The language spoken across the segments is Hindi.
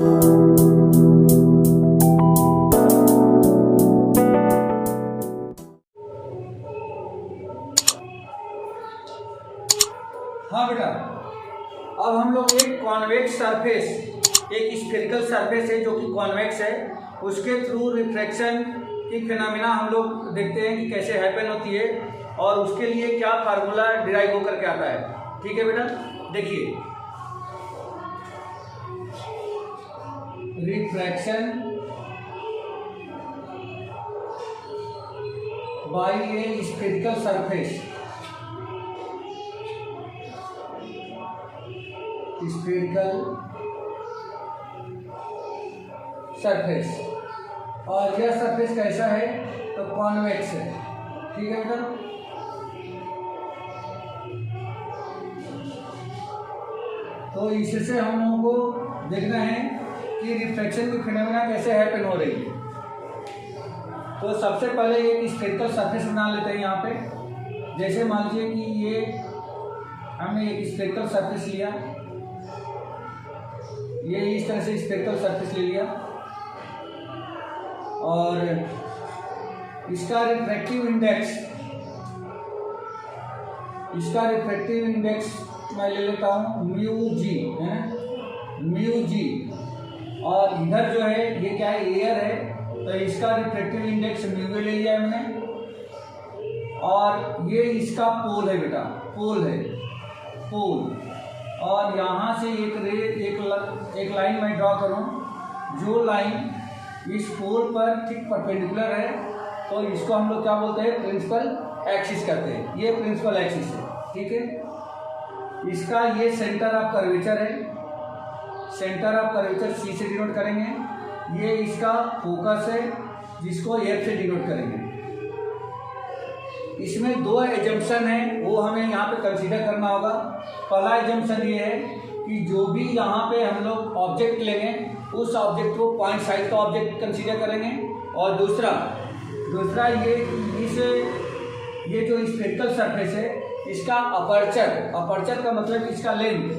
हाँ बेटा, अब हम लोग एक कॉन्वेक्स सरफेस, एक स्फेरिकल सरफेस है जो कि कॉन्वेक्स है, उसके थ्रू रिफ्रैक्शन की फिनोमिना हम लोग देखते हैं कि कैसे हैपन होती है और उसके लिए क्या फार्मूला डिराइव होकर के आता है। ठीक है बेटा, देखिए refraction by a spherical surface, spherical surface, और यह सरफेस कैसा है तो कॉन्वेक्स है। ठीक है बेटा, तो इससे हम लोगों को देखना है कि रिफ्रैक्शन की फिनोमिना कैसे हैपन हो रही है। तो सबसे पहले एक स्फेरिकल सरफेस बना लेते हैं यहाँ पे। जैसे मान लीजिए कि ये हमने एक स्फेरिकल सरफेस लिया, ये इस तरह से स्फेरिकल सरफेस ले लिया और इसका रिफ्रैक्टिव इंडेक्स मैं ले लेता हूँ म्यू जी, है म्यू जी, और इधर जो है ये क्या है, एयर है, तो इसका रिफ्रैक्टिव इंडेक्स म्यू ले लिया हमने, और ये इसका पोल है बेटा, पोल है, पोल, और यहाँ से एक लाइन मैं ड्रॉ करूँ, जो लाइन इस पोल पर ठीक परपेंडिकुलर है, तो इसको हम लोग क्या बोलते हैं, प्रिंसिपल एक्सिस करते हैं। ये प्रिंसिपल एक्सिस है। ठीक है, इसका ये सेंटर ऑफ कर्वेचर है, सेंटर ऑफ कर्वेचर सी से डिनोट करेंगे। ये इसका फोकस है जिसको एफ से डिनोट करेंगे। इसमें दो एजम्पशन है, वो हमें यहाँ पे कंसीडर करना होगा। पहला एजम्पशन ये है कि जो भी यहाँ पे हम लोग ऑब्जेक्ट लेंगे उस ऑब्जेक्ट को पॉइंट साइज का ऑब्जेक्ट कंसीडर करेंगे, और दूसरा ये जो स्फेरिकल सरफेस है इसका अपर्चर का मतलब इसका लेंथ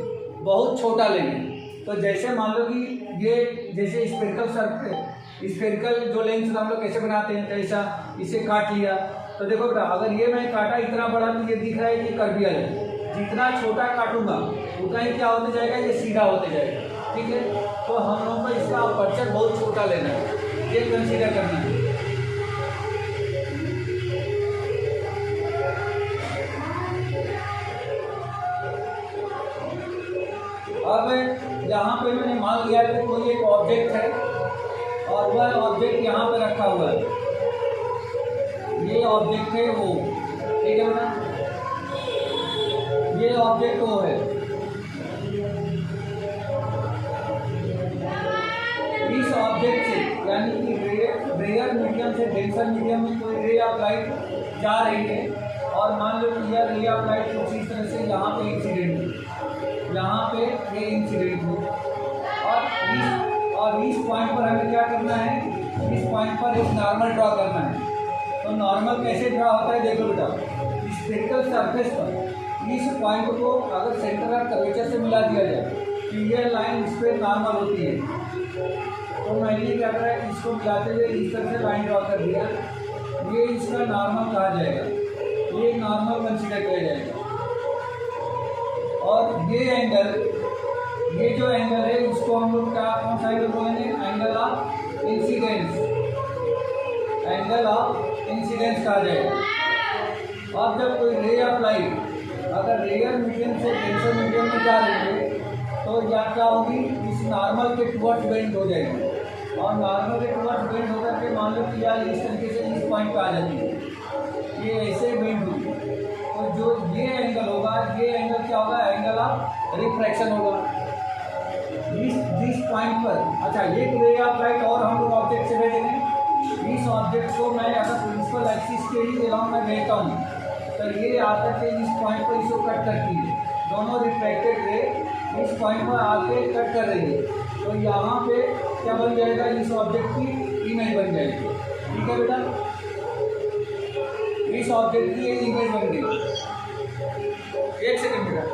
बहुत छोटा लेंगे। तो जैसे मान लो कि ये जैसे स्फेरिकल जो लेंथ हम लोग कैसे बनाते हैं, ऐसा इसे काट लिया, तो देखो बेटा अगर ये मैं काटा इतना बड़ा तो ये दिख रहा है कि कर्वियल है, जितना छोटा काटूंगा उतना ही क्या होते जाएगा, ये सीधा होते जाएगा। ठीक है, तो हम लोगों को इसका अपर्चर बहुत छोटा लेना है, ये कंसीडर करना है। अब यहाँ पे मैंने मान लिया कि कोई एक ऑब्जेक्ट है और वह ऑब्जेक्ट यहाँ पे रखा हुआ है, ये ऑब्जेक्ट है वो, ठीक है बेटा, ये ऑब्जेक्ट वो है। इस ऑब्जेक्ट से यानी कि रेयर मीडियम से डेंसर मीडियम में कोई रे ऑफ लाइट जा रही है, और मान लो कि यह रे ऑफ लाइट कुछ इस तरह से यहाँ पे इंसिडेंट हुई, यहाँ पे ये इंसिडेंट हुई, और इस पॉइंट पर हमें क्या करना है, इस पॉइंट पर एक नॉर्मल ड्रॉ करना है। तो नॉर्मल कैसे ड्रॉ होता है, देखो बेटा, स्फेरिकल सरफेस पर इस पॉइंट को अगर सेंटर ऑफ कर्वेचर से मिला दिया जाए तो ये लाइन इस पर नॉर्मल होती है। तो मैंने क्या करा, इसको मिलाते हुए इस तरह से लाइन ड्रॉ कर दिया, ये इसका नॉर्मल कहा जाएगा, ये नॉर्मल कंसीडर किया जाएगा। और ये जो एंगल है इसको हम लोग क्या कौन सा एंगल बोलेंगे, angle of incidence, angle of incidence कहा जाएगा। अब जब कोई रे ऑफ लाइट अगर रेयर मीडियम से डेंसर मीडियम में जा रही है तो या क्या होगी, इस नॉर्मल के टुवर्ड्स बेंड हो जाएगी, और नॉर्मल के टुवर्ड्स बेंड होकर के मान लो कि यार इस तरीके से इस पॉइंट पर आ जाती है, ये ऐसे बेंड होगी। तो जो ये एंगल होगा, ये एंगल क्या होगा, एंगल ऑफ रिफ्रैक्शन होगा इस पॉइंट पर। अच्छा, एक रे ऑफ लाइट और हम लोग ऑब्जेक्ट से भेजेंगे, इस ऑब्जेक्ट को मैं अगर प्रिंसिपल एक्सिस के ही अराउंड में भेजता हूँ तो ये आकर के इस पॉइंट पर इसको कट करती है, दोनों रिफ्रैक्टेड रे इस पॉइंट पर आके कट कर रही है, तो यहाँ पे क्या बन जाएगा, इस ऑब्जेक्ट की इमेज बन जाएगी। ठीक है बेटा, इस ऑब्जेक्ट की एक इमेज बन गई। एक सेकंड बेटा,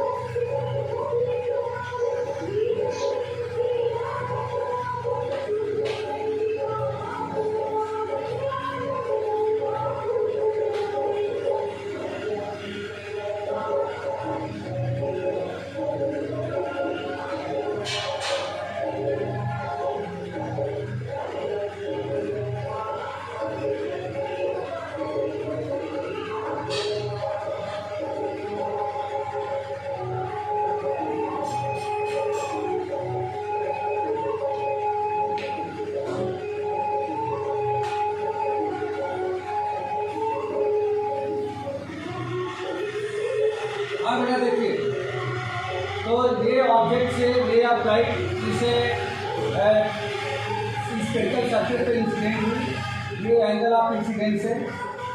लाइट इसे स्फेरिकल सरफेस पर इंसिडेंट हुई, ये एंगल ऑफ इंसिडेंस है,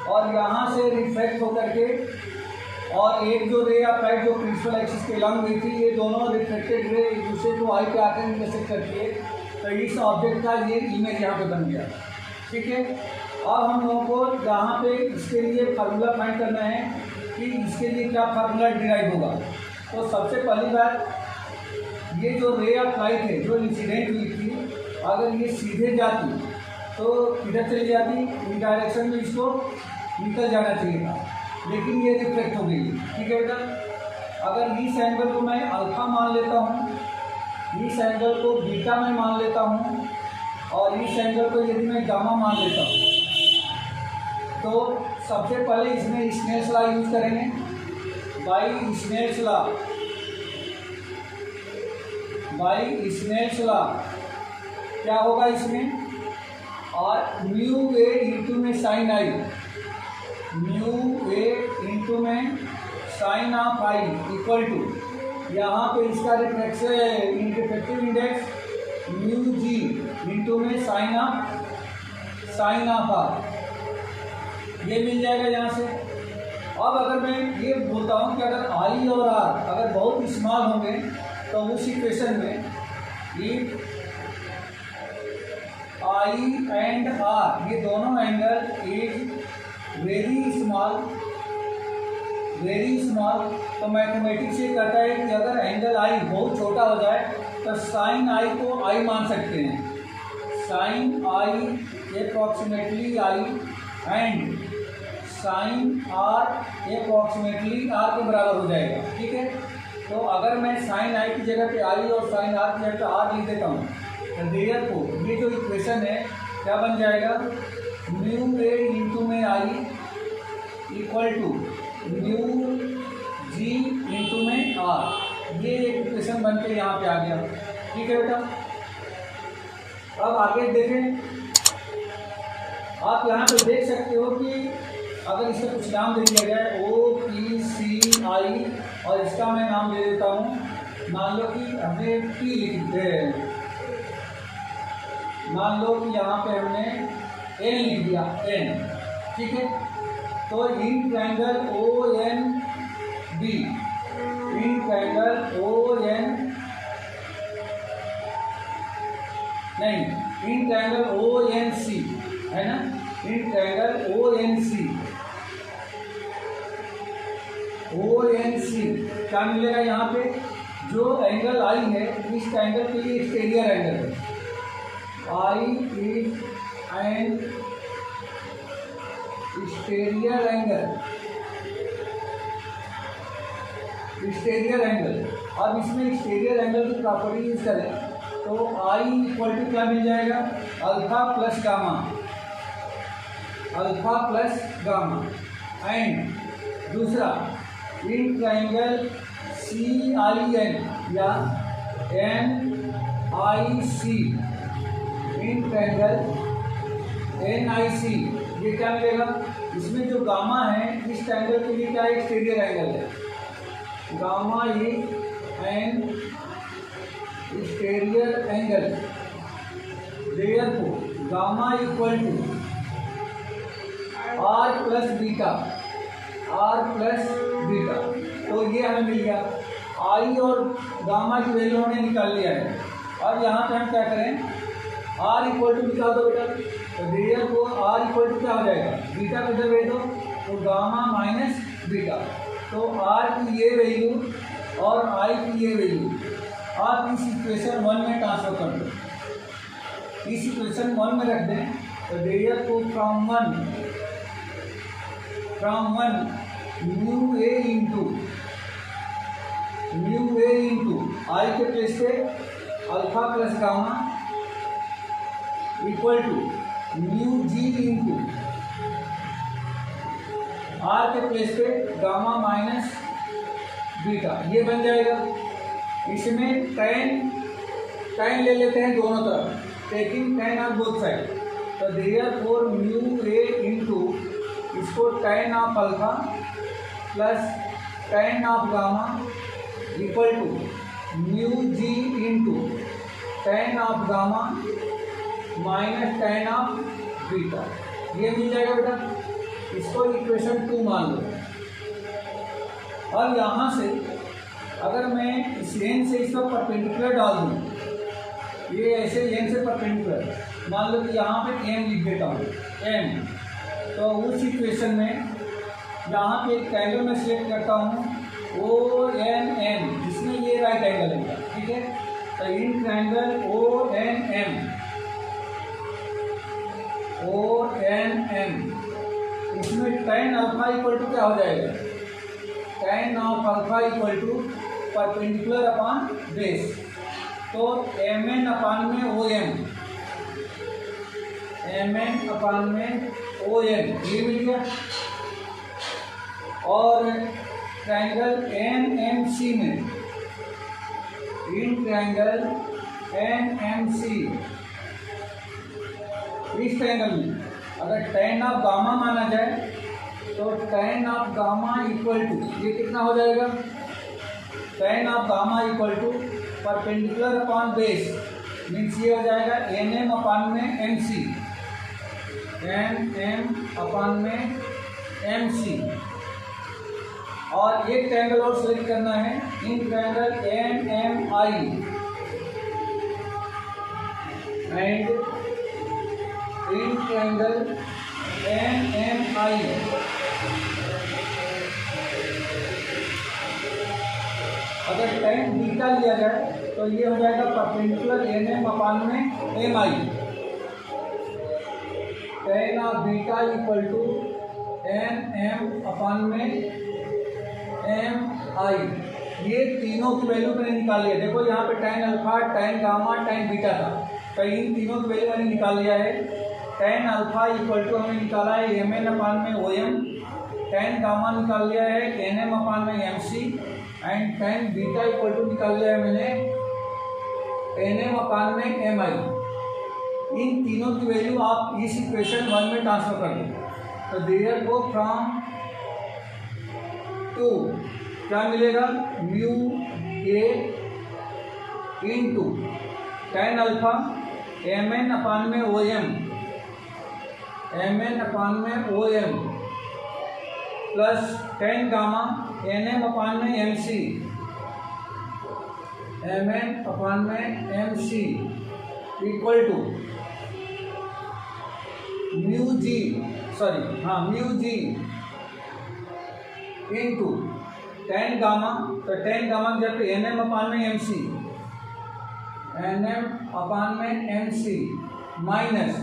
और यहाँ से रिफ्लेक्ट होकर के और एक जो रे ऑफ लाइट जो प्रिंसिपल एक्सिस के लॉन्ग गई थी, ये दोनों रिफ्लेक्टेड रे एक दूसरे को आई पे आकर इंटरसेक्ट करती है, तो इस ऑब्जेक्ट का ये इमेज यहाँ पे बन गया। ठीक है, अब हम लोगों को यहाँ पे इसके लिए फार्मूला फाइंड करना है कि इसके लिए क्या फार्मूला डिराइव होगा। तो सबसे पहली बात, ये जो रे ऑफ लाइट है जो इंसिडेंट हुई थी, अगर ये सीधे जाती तो किधर चली जाती, इन डायरेक्शन में इसको निकल जाना चाहिए था, लेकिन ये रिफ्लेक्ट हो गई। ठीक है बेटा, अगर इस एंगल को मैं अल्फा मान लेता हूँ, इस एंगल को बीटा में मान लेता हूँ, और इस एंगल को यदि मैं गामा मान लेता हूँ, तो सबसे पहले इसमें स्नेल्स लॉ यूज करेंगे। बाई स्नेल्स लॉ क्या होगा इसमें, और म्यू ए इंटू में sine I, mu A into में sine of I equal to, यहाँ पे इसका reflective index mu G into में साइन ऑफ आर, ये मिल जाएगा यहाँ से। अब अगर मैं ये बोलता हूँ कि अगर आई और आर अगर बहुत स्मॉल होंगे तो उस इक्वेशन में इफ आई एंड आर ये दोनों एंगल इज वेरी स्मॉल, तो मैथमेटिक्स ये कहता है कि अगर एंगल आई बहुत छोटा हो जाए तो साइन आई को आई मान सकते हैं, sine I approximately I and sine R approximately R के बराबर हो जाएगा। ठीक है, तो अगर मैं साइन आई की जगह पे आई और साइन आर की जगह पे आर लिख देता हूँ, तो देयरफॉर ये जो इक्वेशन है क्या बन जाएगा, म्यू ए इंटू में I equal to mu G into में आर, ये एक इक्वेशन बन के यहाँ पे आ गया। ठीक है बेटा, अब आगे देखें, आप यहाँ पे देख सकते हो कि अगर इसका कुछ नाम दे दिया जाए ओ पी सी आई, और इसका मैं नाम दे देता हूँ, मान लो कि हमने पी लिख दे, मान लो कि यहाँ पे हमने एन लिख दिया, एन। ठीक है, तो in triangle O N B, in triangle O N नहीं, in triangle O N C है ना, इन ट्रायंगल ओ एन सी क्या मिलेगा यहाँ पे, जो एंगल आई है इस ट्रायंगल के लिए एक्सटीरियर एंगल है, I is an exterior angle. अब इसमें एक्सटीरियर एंगल की प्रॉपर्टी यूज करें तो आई इक्वल टू क्या मिल जाएगा, अल्फा प्लस गामा, एंड दूसरा in triangle C I N या N I C, in triangle N I C, ये क्या मिलेगा, इसमें जो गामा है इस ट्रायंगल के लिए क्या एक्सटीरियर एंगल है, gamma is an exterior angle, therefore gamma equal to R plus beta, तो ये हमें मिल गया, आई और गामा की वैल्यू हमने निकाल लिया है। अब यहाँ पे हम क्या करें, आर इक्वल टू निकाल दो बेटा, तो देयर को आर इक्वल टू क्या हो जाएगा, बीटा को जब भेज दो तो गामा माइनस बीटा, तो आर की ये वैल्यू और आई की ये वैल्यू आप इस इक्वेशन 1 में ट्रांसफर कर दो, इस इक्वेशन 1 में रख दें, तो देयर को from one mu A into I के प्लेस पे alpha plus gamma equal to mu G into R के प्लेस पे गामा माइनस बीटा, ये बन जाएगा। इसमें टैन ले लेते हैं दोनों तरफ, taking tan of both side, तो देयरफॉर म्यू ए इंटू इसको tan of alpha plus tan of gamma equal to mu G into tan of gamma minus tan of beta, ये मिल जाएगा बेटा। इसको इक्वेशन 2 मान लो। और यहाँ से अगर मैं इस लेन से इसका परपेंडिकुलर डाल दूँ, ये ऐसे लेन से परपेंडिकुलर, मान लो कि यहाँ पे m लिख देता हूँ m, तो उस इक्वेशन में यहाँ पे एक ट्रायंगल में सिलेक्ट करता हूँ ONM, जिसमें ये राइट एंगल है, ठीक है। तो इन ट्रायंगल ONM इसमें tan अल्फा इक्वल टू क्या हो जाएगा, tan of alpha equal to perpendicular upon base, तो mn अपान में OM ये मिल गया। और ट्रायंगल NMC में, इन ट्रायंगल NMC इस ट्रायंगल में अगर tan ऑफ गामा माना जाए तो tan of gamma equal to ये कितना हो जाएगा, tan of gamma equal to perpendicular upon base, means ये हो जाएगा NM अपान में MC, NM अपान में MC। और एक ट्रायंगल और सेलेक्ट करना है, in triangle NMI and in triangle NMI अगर tan बीटा लिया जाए तो ये हो जाएगा परपेंडिकुलर NM अपान में MI, tan of beta equal to NM upon में MI। ये तीनों की वैल्यू मैंने निकाल लिया। देखो यहाँ पे tan alpha, tan gamma, tan beta था, तो इन तीनों की वैल्यू मैंने निकाल लिया है। tan अल्फा इक्वल टू हमने निकाला है MN अपान में OM, tan गामा निकाल लिया है NM अपान में MC, and tan beta equal to निकाल लिया है मैंने NM अपान में MI। इन तीनों की वैल्यू आप इस इक्वेशन 1 में ट्रांसफर कर दो, तो देयर को फ्रॉम टू क्या मिलेगा, mu A into tan alpha MN upon में OM plus tan gamma NM upon में MC equal to mu G into tan gamma, तो tan गामा की जगह पे NM अपान में MC माइनस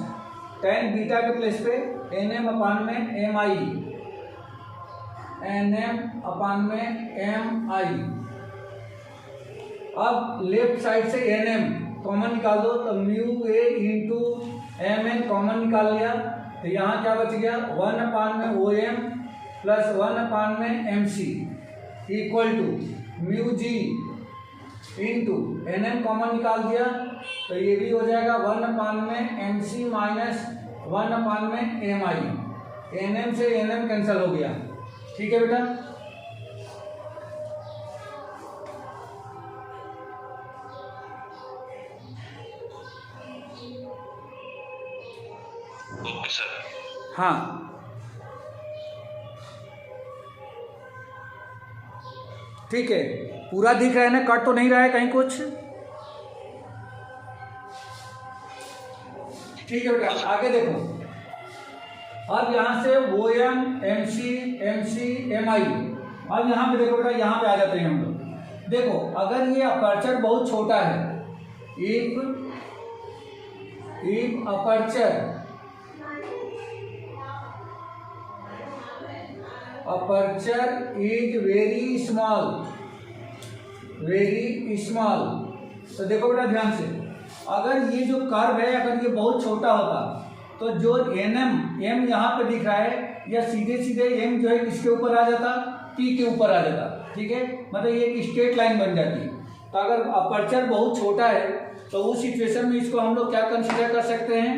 tan बीटा के प्लेस पे NM अपान में MI। अब लेफ्ट साइड से NM कॉमन निकाल दो, तो mu A into MN common निकाल लिया, तो यहाँ क्या बच गया 1 अपान में OM प्लस 1 अपान में MC equal to mu G into NM common निकाल दिया, तो ये भी हो जाएगा 1 अपान में MC माइनस 1 अपान में MI। NM से NM कैंसिल हो गया, ठीक है बेटा। Okay sir. हाँ ठीक है, पूरा दिख रहा है ना, कट तो नहीं रहा है कहीं कुछ, ठीक है बेटा। आगे देखो, अब यहाँ से OM MC MI, अब यहाँ पे देखो बेटा, यहाँ पे आ जाते हैं हम लोग। देखो अगर ये अपर्चर बहुत छोटा है, if aperture is very small, तो देखो बेटा ध्यान से, अगर ये जो कर्व है अगर ये बहुत छोटा होता तो जो M यहाँ पे दिख रहा है, या सीधे M जो है किसके ऊपर आ जाता, P के ऊपर आ जाता, ठीक है, मतलब ये एक स्ट्रेट लाइन बन जाती। तो अगर अपर्चर बहुत छोटा है तो उस सिचुएशन में इसको हम लोग क्या कंसीडर कर सकते हैं,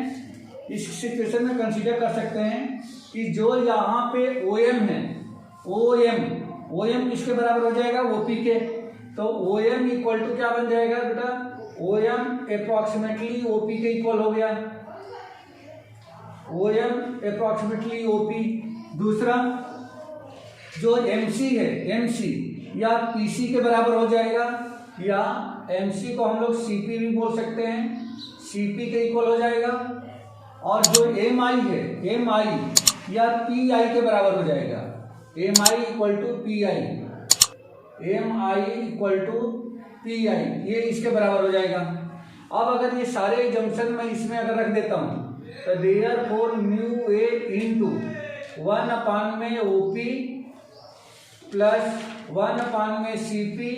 इस सिचुएशन में कंसीडर कर सकते हैं कि जो यहाँ पे OM है, OM किसके बराबर हो जाएगा, OP के, तो ओ एम इक्वल टू क्या बन जाएगा बेटा, ओ एम अप्रोक्सीमेटली ओपी के इक्वल हो गया, ओ एम अप्रोक्सीमेटली ओपी। दूसरा जो एमसी है, एमसी या पीसी के बराबर हो जाएगा, या एमसी को हम लोग सीपी भी बोल सकते हैं, सीपी के इक्वल हो जाएगा। और जो एम आई है, एम आई या पी आई के बराबर हो जाएगा, M I equal to P I, M I equal to P I, ये इसके बराबर हो जाएगा। अब अगर ये सारे जंक्शन मैं इसमें अगर रख देता हूँ तो देयरफॉर म्यू ए इंटू 1 में ओपी प्लस 1 में CP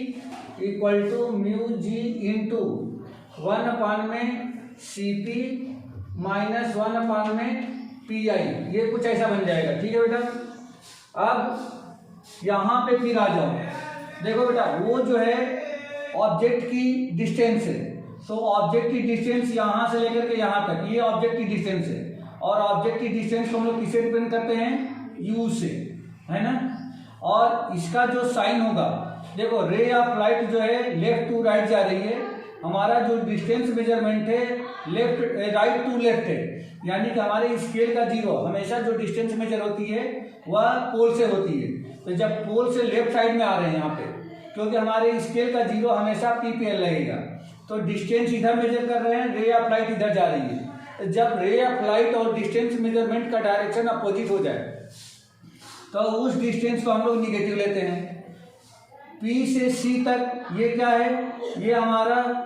equal to mu G into 1 में सीपी माइनस 1 में पी आई, ये कुछ ऐसा बन जाएगा। ठीक है बेटा। अब यहाँ पे फिर आ जाओ, देखो बेटा वो जो है ऑब्जेक्ट की डिस्टेंस है, सो ऑब्जेक्ट की डिस्टेंस यहाँ से लेकर के यहाँ तक, ये ऑब्जेक्ट की डिस्टेंस है। और ऑब्जेक्ट की डिस्टेंस को हम लोग किससे रिप्रेजेंट करते हैं, यू से, है ना। और इसका जो साइन होगा, देखो रे ऑफ लाइट जो है लेफ्ट टू राइट जा रही है, हमारा जो डिस्टेंस मेजरमेंट है लेफ्ट राइट टू लेफ्ट है, यानी कि हमारे स्केल का जीरो हमेशा जो डिस्टेंस मेजर होती है वह पोल से होती है। तो जब पोल से लेफ्ट साइड में आ रहे हैं यहाँ पे, क्योंकि हमारे स्केल का जीरो हमेशा पीपीएल रहेगा, तो डिस्टेंस इधर मेजर कर रहे हैं, रे ऑफ लाइट इधर जा रही है। तो जब रे ऑफ लाइट और डिस्टेंस मेजरमेंट का डायरेक्शन अपोजिट हो जाए तो उस डिस्टेंस को हम लोग निगेटिव लेते हैं। पी से सी तक ये क्या है, ये हमारा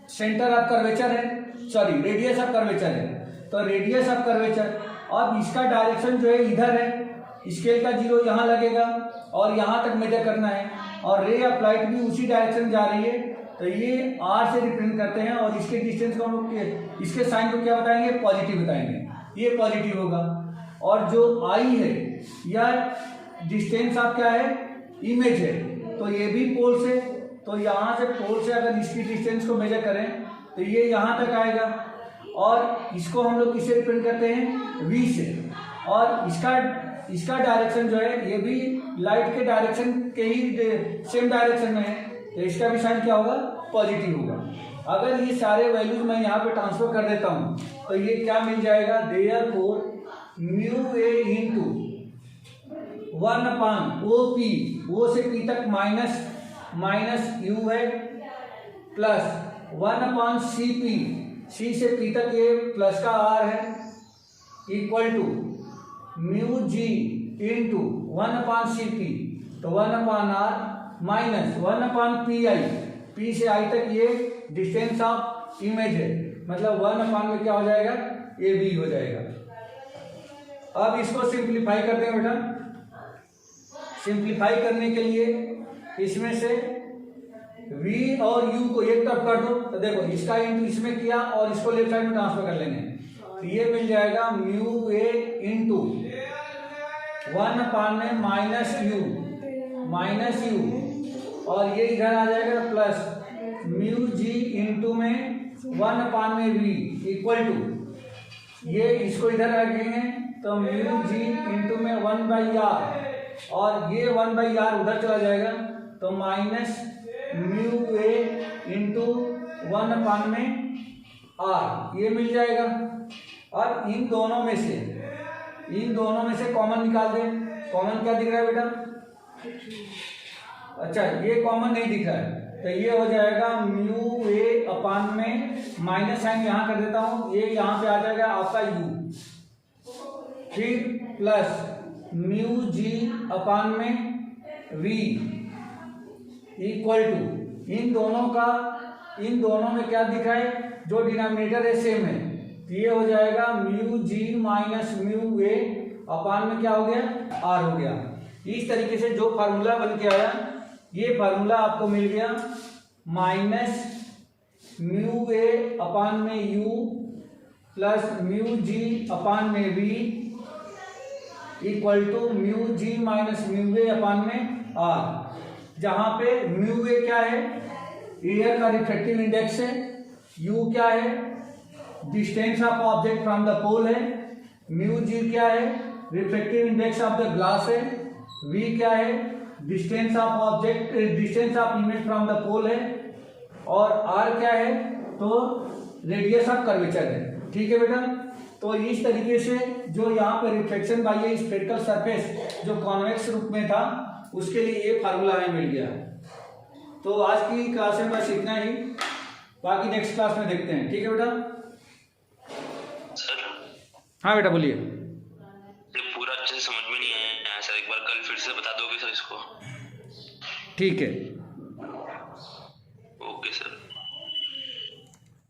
सेंटर ऑफ कर्वेचर है, सॉरी रेडियस ऑफ कर्वेचर है। तो रेडियस ऑफ कर्वेचर, अब इसका डायरेक्शन जो है इधर है, स्केल का जीरो यहाँ लगेगा और यहाँ तक मेजर करना है, और रे ऑफ लाइट भी उसी डायरेक्शन जा रही है, तो ये आर से रिप्रेजेंट करते हैं। और इसके डिस्टेंस को हम लोग इसके साइन को क्या बताएंगे, पॉजिटिव बताएंगे, ये पॉजिटिव होगा। और जो आई है या डिस्टेंस ऑफ क्या है, इमेज है, तो ये भी पोल से, तो यहाँ से पोल से अगर इसकी डिस्टेंस को मेजर करें तो ये यहाँ तक आएगा। और इसको हम लोग किससे रिप्रेजेंट करते हैं, वी से। और इसका डायरेक्शन जो है ये भी लाइट के डायरेक्शन के ही सेम डायरेक्शन में है, तो इसका भी साइन क्या होगा, पॉजिटिव होगा। अगर ये सारे वैल्यूज मैं यहाँ पे ट्रांसफर कर देता हूँ तो ये क्या मिल जाएगा, therefore mu A into 1 O P, O से पी तक माइनस यू है, प्लस 1 सी पी, सी से पी तक ये प्लस का आर है, equal to mu G into 1 C P, तो 1 R minus 1 P I, P से आई तक ये डिस्टेंस ऑफ इमेज है, मतलब 1 में क्या हो जाएगा, ए बी हो जाएगा। अब इसको सिंप्लीफाई करते हैं बेटा। सिंप्लीफाई करने के लिए इसमें से v और u को एक तरफ कर दो, तो देखो इसका इंटू इसमें किया और इसको लेफ्ट साइड में ट्रांसफर कर लेंगे, तो ये मिल जाएगा म्यू ए इंटू 1 में माइनस यू, और ये इधर आ जाएगा प्लस म्यू जी इंटू में 1 में v इक्वल टू, ये इसको इधर रखेंगे तो म्यू जी इंटू में 1/r, और ये 1/r उधर चला जाएगा, तो माइनस म्यू ए इंटू 1 में r, ये मिल जाएगा। और इन दोनों में से कॉमन निकाल दें। कॉमन क्या दिख रहा है बेटा, अच्छा ये कॉमन नहीं दिख रहा है, तो ये हो जाएगा म्यू ए अपान में माइनस साइन यहाँ कर देता हूँ, ये यहाँ पे आ जाएगा आपका u, फिर प्लस म्यू जी अपान में v इक्वल टू, इन दोनों में क्या दिख रहा है, जो डिनोमिनेटर है सेम है, तो ये हो जाएगा mu G minus mu A upon में क्या हो गया, आर हो गया। इस तरीके से जो फार्मूला बन के आया, ये फार्मूला आपको मिल गया माइनस म्यू ए अपान में U plus mu G upon में V equal to mu G minus mu A upon में आर, जहां पे म्यू ए क्या है, एयर का रिफ्रैक्टिव इंडेक्स है, यू क्या है, distance of object from the pole है, म्यू जी क्या है, refractive index of the glass है, वी क्या है, distance of object, distance of image from the pole है, और आर क्या है, तो रेडियस ऑफ कर्वेचर है। ठीक है बेटा, तो इस तरीके से जो यहाँ पे reflection by a spherical surface जो कॉन्वेक्स रूप में था उसके लिए ये फार्मूला हमें मिल गया। तो आज की क्लास में बस इतना ही, बाकी नेक्स्ट क्लास में देखते हैं। ठीक है बेटा? सर हाँ बेटा बोलिए। ये पूरा अच्छे से समझ में नहीं आया सर, एक बार कल फिर से बता दोगे सर इसको? ठीक है।